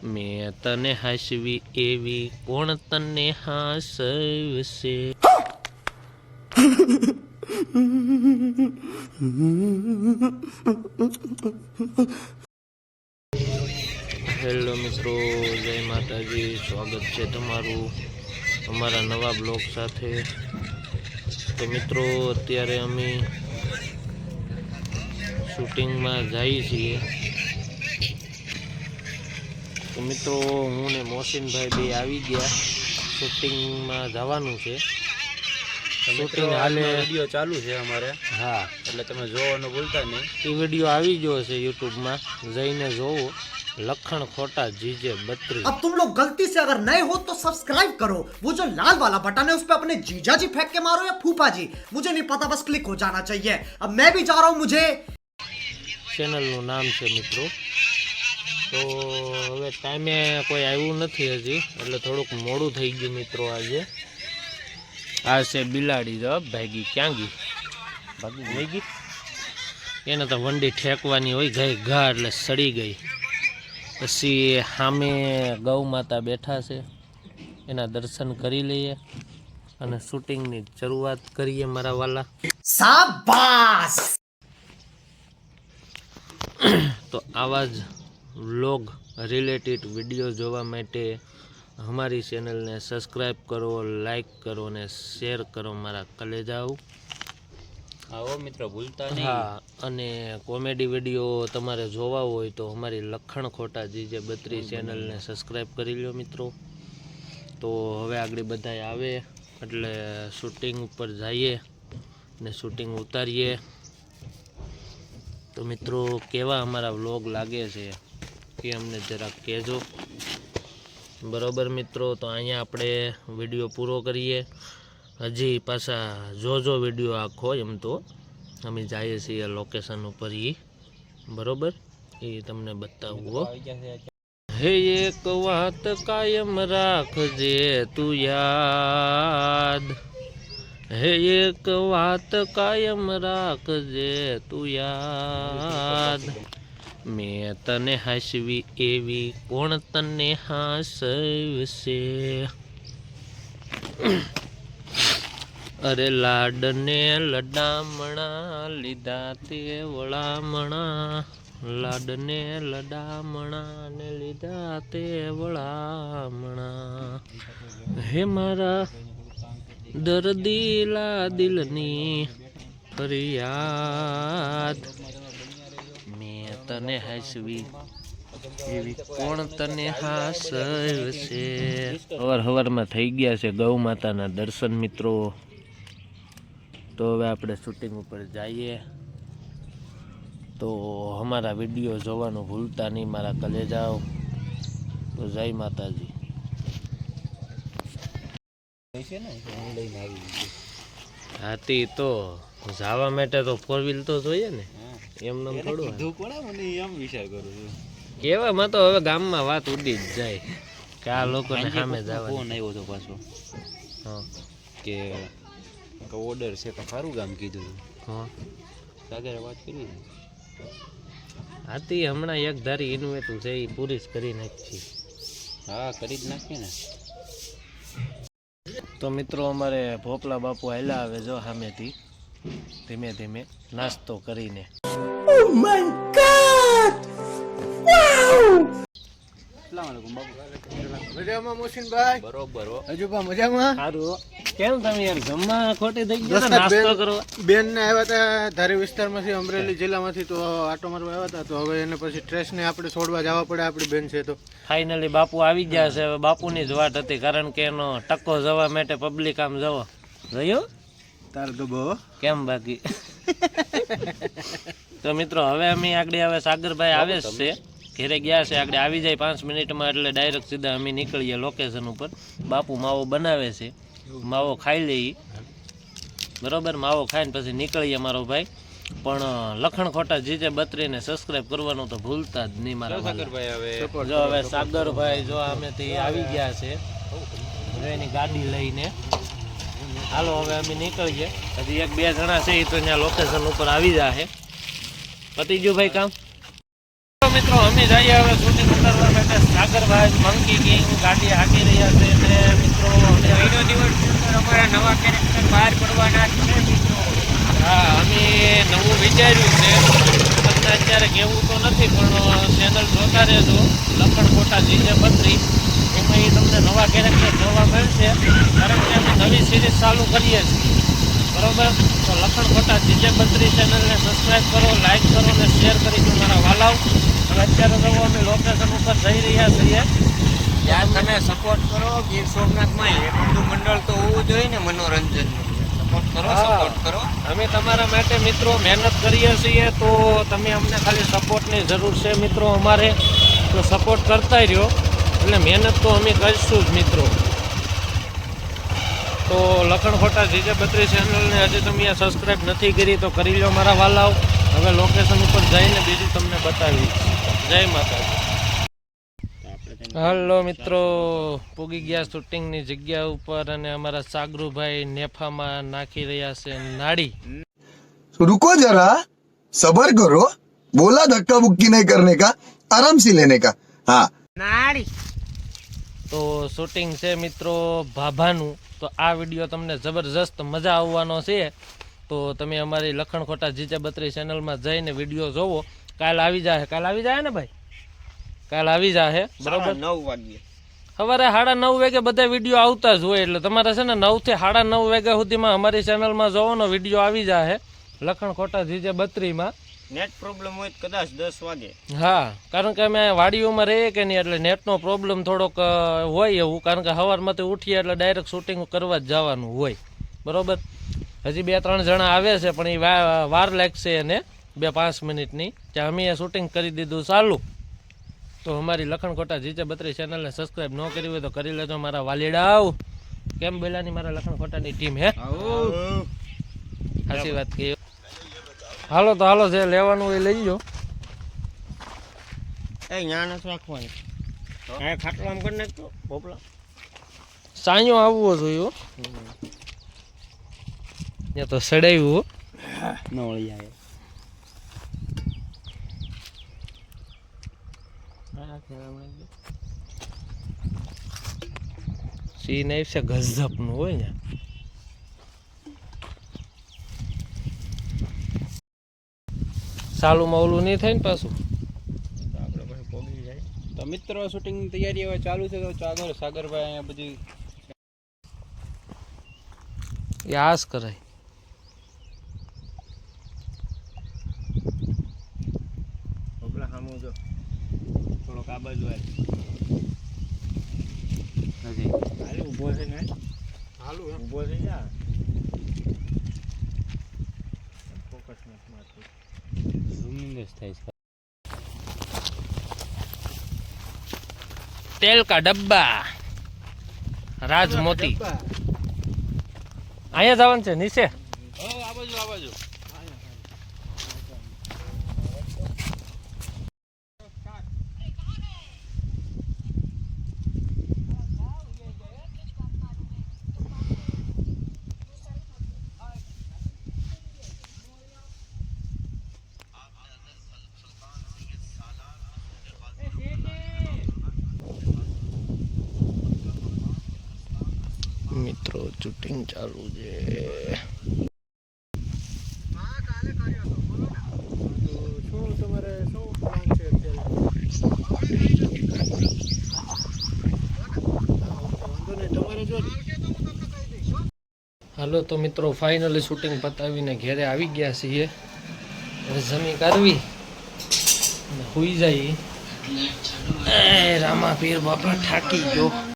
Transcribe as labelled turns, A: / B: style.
A: મેં તને હાસવી એવી કોણ તને હાસવશે. હેલો મિત્રો, જય માતાજી. સ્વાગત છે તમારું અમારા નવા બ્લોગ સાથે. તો મિત્રો, અત્યારે અમે શૂટિંગમાં જઈએ છીએ. તો મિત્રો, હું ને મોહસિનભાઈ બે આવી ગયા. શૂટિંગમાં જવાનું છે. શૂટિંગ હાલે,
B: વિડીયો ચાલુ છે અમારે.
A: હા,
B: એટલે તમે જોવાનું ભૂલતા નહીં.
A: એ વિડીયો આવી ગયો છે યુट्यूबમાં, જઈને જોવો. लखन खोटा जीजे 32।
C: अब तुम लोग गलती से अगर नए हो तो सब्सक्राइब करो, वो जो लाल वाला बटन है उस पे अपने जीजा जी फेंक के मारो या फूफा जी, मुझे नहीं पता, बस क्लिक हो जाना चाहिए. अब मैं भी जा रहा हूं. मुझे
A: चैनल નું નામ છે મિત્રો. તો હવે ટાઈમે કોઈ આવ્યું નથી હજી, એટલે થોડુંક મોડું થઈ ગયું મિત્રો. આજે આ છે બિલાડી, જો ભાગી. ક્યાં ગઈ? ભાગી ગઈ. એને તો વંડી ઠેકવાની હોય, ગઈ ઘા એટલે સડી ગઈ. પછી સામે ગૌ માતા બેઠા છે, એના દર્શન કરી લઈએ અને શૂટિંગની શરૂઆત કરીએ મારા વાલા.
C: शाबाश.
A: તો આવા જ વ્લોગ રિલેટેડ વિડીયો જોવા માટે અમારી ચેનલને સબસ્ક્રાઈબ કરો, લાઈક કરો અને શેર કરો મારા કલેજાઓ.
B: આવો મિત્રો, ભૂલતા નહીં.
A: હા, અને કોમેડી વિડીયો તમારે જોવા હોય તો અમારી લખણ ખોટા જીજે 32 ચેનલને સબસ્ક્રાઈબ કરી લો મિત્રો. તો હવે આગળ બધા આવે એટલે શૂટિંગ ઉપર જઈએ ને શૂટિંગ ઉતારીએ. તો મિત્રો, કેવા અમારા વ્લોગ લાગે છે એ અમને જરાક કહેજો. બરોબર મિત્રો, તો અહીંયા આપણે વિડીયો પૂરો કરીએ. હજી પાછા જોજો વિડીયો આખો. એમ તો અમે જઈએ છીએ લોકેશન ઉપર, એ બરોબર એ તમને બતાવું. હે એક વાત કાયમ રાખજે તું યાદ, હે એક વાત કાયમ રાખજે તું યાદ. મેં તને હાસવી એવી કોણ તને હાસવશે. અરે લાડને લડામણા લીધા તે વળામણા, લાડને લડામણા ને લીધા તે વળામણા. હે મારા દર્દીલા દિલની ફરિયાદ, મેં તને હાસવી એવી કોણ તને હાસવશે. હવારમાં થઈ ગયા છે ગૌ માતાના દર્શન મિત્રો. તો હવે આપણે શૂટિંગ ઉપર જઈએ. તો અમારા વિડીયો જોવાનું ભૂલતા નહીં મારા કલેજાઓ. તો જય માતાજી. હાથી તો જવા માટે તો 4 વ્હીલ તો જોઈએ ને, એમને થોડું કેવામાં. તો હવે ગામમાં વાત ઉડી જ જાય કે આ લોકોને સામે જવા.
B: ફોન આવ્યો હતો પાછો,
A: હા,
B: કે ઓર્ડર છે તો સારું ગામ કીધું.
A: હા,
B: સાગરે વાત કરી.
A: હાથી હમણાં એક ધારી ઇન્વેટ છે એ પૂરી જ કરી નાખી.
B: હા, કરી જ નાખીએ ને.
A: તો મિત્રો, અમારે ભોપલા બાપુ હાલ્યા આવે જો સામેથી, ધીમે ધીમે નાસ્તો કરીને.
C: Oh my God! Wow!
B: અસલામુઅલૈકુમ બાપુ.
D: મજામાં મોહસિનભાઈ?
B: બરોબર હો.
D: હજુબા મજામાં?
A: સારું. કેમ તમે યાર જમવા ખોટી થઈ ગયા નાસ્તો કરો?
D: બેન ને આવ્યા હતા ધારી વિસ્તારમાંથી, અમરેલી જિલ્લામાંથી, તો આટો મારવા આવ્યા હતા. તો હવે એને પછી ટ્રેસને આપણે છોડવા જવા પડે. આપણી બેન છે તો
A: ફાઇનલી બાપુ આવી ગયા છે. હવે બાપુની જ વાટ હતી, કારણ કે એનો ટક્કો જવા માટે પબ્લિક આમ જવો જોયો.
D: તાર તો બહુ
A: કેમ બાકી? તો મિત્રો, હવે અમે આગળ હવે સાગરભાઈ આવે જ છે, ઘેરે ગયા છે. આગળ આવી જાય 5 મિનિટમાં, એટલે ડાયરેક્ટ સીધા અમે નીકળીએ લોકેશન ઉપર. બાપુ માવો બનાવે છે, માવો ખાઈ લઈએ. બરોબર, માવો ખાઈને પછી નીકળીએ મારો ભાઈ. પણ લખણ ખોટા જીજે 32 ને સબસ્ક્રાઇબ કરવાનું તો ભૂલતા જ નહીં મારા
B: સાગરભાઈ. હવે
A: જો હવે સાગરભાઈ જો આમેથી આવી ગયા છે એની ગાડી લઈને. હાલો હવે અમે નીકળીએ. હજી 1-2 જણા છે એ તો ત્યાં લોકેશન ઉપર આવી જાય. પતી ગયું ભાઈ કામ? મિત્રો અમે જઈએ હવે શૂટિંગ ઉતારવા માટે સાગરભાઈ મંકી કિંગ ગાડી હાકી રહ્યા છે અને મિત્રો
B: મહિનો દિવસ અમારા નવા કેરેક્ટર બહાર પડવાના છે મિત્રો.
A: હા અમે નવું વિચાર્યું છે તમને અત્યારે કહેવું તો નથી પણ ચેનલ જોતા રહેજો લખણ કોટા જીજે બત્રી એમાં એ તમને નવા કેરેક્ટર જોવા મળશે કારણ કે અમે નવી સિરીઝ ચાલુ કરીએ છીએ બરોબર. તો લખણ કોટા જીજે બત્રી ચેનલને સબસ્ક્રાઈબ કરો, લાઈક કરો અને શેર કરી દો મારા વાલાવ. હવે અત્યારે તો અમે લોકેશન ઉપર જઈ રહ્યા છીએ.
B: ત્યાં તમે સપોર્ટ કરો ગીર સોમનાથમાં એક બધું મંડળ તો હોવું જોઈએ ને મનોરંજન. સપોર્ટ કરો, સપોર્ટ કરો.
A: અમે તમારા માટે મિત્રો મહેનત કરીએ છીએ તો તમે અમને ખાલી સપોર્ટની જરૂર છે મિત્રો અમારે તો સપોર્ટ કરતા રહ્યો એટલે મહેનત તો અમે કરીશું જ મિત્રો. તો લખણ ખોટા જીજે બત્રી ચેનલને હજી તમે સબસ્ક્રાઈબ નથી કરી તો કરી લો મારા વાલાઓ. હવે લોકેશન ઉપર જઈને બીજું તમને બતાવીશ. જય માતાજી. હાલો મિત્રો, પૂગી ગયા શૂટિંગની જગ્યા ઉપર અને અમારા સાગરુભાઈ નેફામાં નાખી રહ્યા છે નાડી.
E: रुको जरा सबर करो, बोला धक्का बुक्की नहीं करने का, आराम से लेने का. हाँ
B: નાડી
A: તો શૂટિંગ છે મિત્રો ભાભાનું. તો આ વિડીયો તમને જબરજસ્ત મજા આવવાનો છે તો તમે અમારી લખણ ખોટા જીજે બત્રી ચેનલમાં જઈને વિડીયો જોવો. કાલ આવી જાય ને ભાઈ, કાલ આવી જાય બરોબર.
B: 9 વાગ્યે
A: સવારે 9:30 વાગે બધા વિડીયો આવતા જ હોય એટલે તમારે છે ને 9 થી 9:30 વાગ્યા સુધીમાં અમારી ચેનલમાં જોવાનો વિડીયો આવી જાય લખણ ખોટા જીજે બત્રીમાં.
B: નેટ પ્રોબ્લેમ હોય તો કદાચ 10 વાગે.
A: હા, કારણ કે અમે વાડીઓમાં રહીએ કે નહીં એટલે નેટનો પ્રોબ્લેમ થોડોક હોય એવું, કારણ કે સવારમાંથી ઉઠીએ એટલે ડાયરેક્ટ શૂટિંગ કરવા જ જવાનું હોય બરોબર. હજી 2-3 જણા આવે છે પણ એ વાર લાગશે એને 2-5 મિનિટની. ત્યાં અમે શૂટિંગ કરી દીધું ચાલુ. તો અમારી લખણ ખોટા જીજે બત્રી ચેનલને સબસ્ક્રાઈબ ન કરી હોય તો કરી લેજો મારા વાલીડાઓ. કેમ બોલાની મારા લખણ ખોટાની ટીમ હે સાચી વાત કહી. હાલો તો હાલો જે લેવાનું એ લઈ લો.
B: એ ન્યા નથી રાખવાની. આ ખાટલો આમ કરી નાખતો પોપલા.
A: સાંયો આવવો જોઈએ ત્યાં તો સડાવ્યું
B: નવળી આવે.
A: સીન આવશે ગઝબનું હોય ને. સાલુમાં ઓલું નહીં થાય ને પાછું.
B: આપણે પછી પોગી જાય. તો મિત્રો શૂટિંગની તૈયારી હવે ચાલુ છે તો સાગરભાઈ અહીંયા બધી
A: યાસ કરાય.
B: પોપલા સામું જો થોડોક આ બાજુ આવે. હજી હાલે ઊભો છે ને હાલું ઊભો છે જા ફોકસ નથી મારતું. ઝૂમિંગ જ થાય છે.
A: તેલ કા ડબ્બા રાજ મોતી. અહીંયા જવાનું છે નીચે.
B: આ બાજુ
A: મિત્રો શૂટિંગ ચાલુ છે.
D: શું તમારે શું પ્લાન છે અત્યારે? વાંધો નહીં, તમારે જો
A: હાલો તો મિત્રો ફાઇનલી શૂટિંગ પતાવીને ઘેરે આવી ગયા છીએ. હવે જમી કરવી સુઈ જાય. રામા પીર બાપા થાકી ગયો.